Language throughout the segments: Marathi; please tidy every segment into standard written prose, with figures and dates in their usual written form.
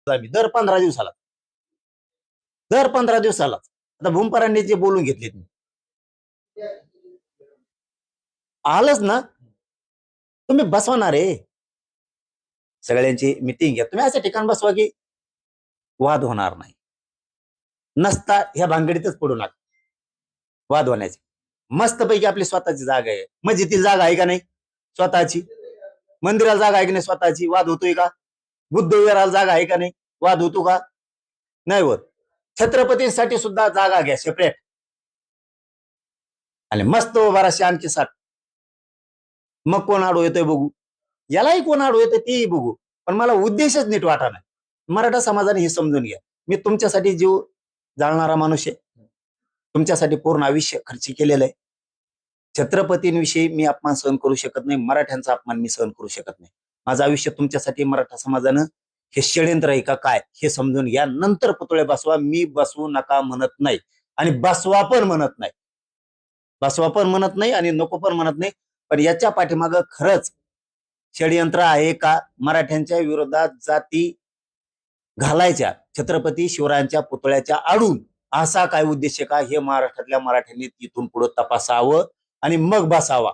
आम्ही दर 15 दिवसाला आता भूमपरांनी जे बोलून घेतले आलंच ना, तुम्ही बसवणार आहे सगळ्यांची मिटिंग घ्या, तुम्ही असं ठिकाण बसवा की वाद होणार नाही, नसता ह्या भानगडीतच पडू नका वाद होण्याची. मस्तपैकी आपली स्वतःची जागा आहे, मस्जिदीला जागा आहे का नाही स्वतःची, मंदिराला जागा आहे की नाही स्वतःची, वाद होतोय का? बुद्ध विहाराला जागा आहे का नाही, वाद होतो का? नाही होत. छत्रपतींसाठी सुद्धा जागा घ्या सेपरेट आणि मस्त उभा राहा शांती साथ. मग कोण आडू येतोय बघू, यालाही कोण आडू येतोय तेही बघू, पण मला उद्देशच नीट वाटा नाही. मराठा समाजाने हे समजून घ्या, मी तुमच्यासाठी जीव जाळणारा माणूस आहे, तुमच्यासाठी पूर्ण आयुष्य खर्च केलेलं आहे. छत्रपतींविषयी मी अपमान सहन करू शकत नाही, मराठ्यांचा अपमान मी सहन करू शकत नाही. माझं आयुष्य तुमच्यासाठी मराठा समाजानं हे षड्यंत्र आहे का काय हे समजून घ्या, नंतर पुतळे बसवा. मी बसवू नका म्हणत नाही आणि बसवा पण म्हणत नाही आणि नको पण म्हणत नाही, पण याच्या पाठीमागं खरंच षड्यंत्र आहे का? मराठ्यांच्या विरोधात जाती घालायच्या छत्रपती शिवरायांच्या पुतळ्याच्या आडून, असा काय उद्देश का? हे महाराष्ट्रातल्या मराठ्यांनी तिथून पुढे तपासावं आणि मग बसावा,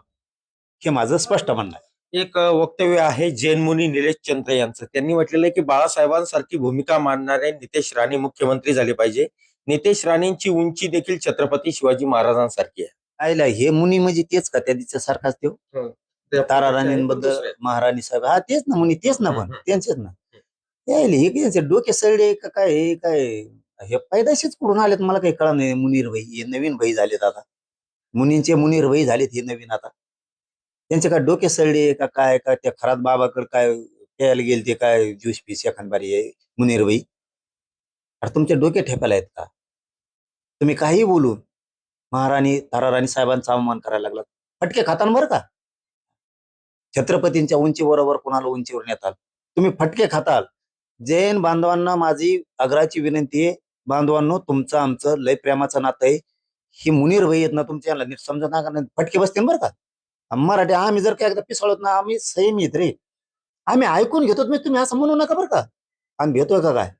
हे माझं स्पष्ट म्हणणं आहे. एक वक्तव्य आहे जैन मुनी निलेश चंद्र यांचं. त्यांनी म्हटलेलं आहे की बाळासाहेबांसारखी भूमिका मांडणारे नितेश राणे मुख्यमंत्री झाले पाहिजे. नितेश राणेंची उंची देखील छत्रपती शिवाजी महाराजांसारखी आहे. आयला हे मुनी म्हणजे तेच का? त्या दिवसा सारखाच तो तारा राणींबद्दल महाराणी साहेब, हा तेच ना मुनी, तेच ना, पण त्यांचेच ना. हे डोके सळले का काय? हे काय हे पैदाशीच कुठून आलेत मला काही कळलं नाही. मुनीर भाई हे नवीन भाई झालेत आता, मुनींचे मुनीर भाई झालेत हे नवीन आता. त्यांचे काय डोके सळले का काय? का त्या खरात बाबाकडे काय प्यायला गेले ते काय ज्यूस पीस एखादबारी आहे मुनीर भाई? अरे तुमचे डोके ठेपायला आहेत का? तुम्ही काही बोलून महाराणी ताराराणी साहेबांचा अवमान करायला लागला, फटके खाताना बरं का. छत्रपतींच्या उंचीबरोबर कोणाला उंचीवर नेताल तुम्ही, फटके खाताल. जैन बांधवांना माझी आग्रहाची विनंती आहे, बांधवांनो तुमचं आमचं लय प्रेमाचं नातं आहे. ही मुनीर भाई आहेत ना तुमच्या, नीट समजा ना, फटके बसतील बरं का. मराठी आम्ही जर काय एकदा पिसळत ना, आम्ही संयमी आहेत रे, आम्ही ऐकून घेतो. तुम्ही असं म्हणू नका बरं का. आम्ही भेटोय का काय?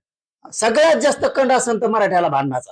सगळ्यात जास्त कंड असेल तर मराठ्याला भांडणाचा,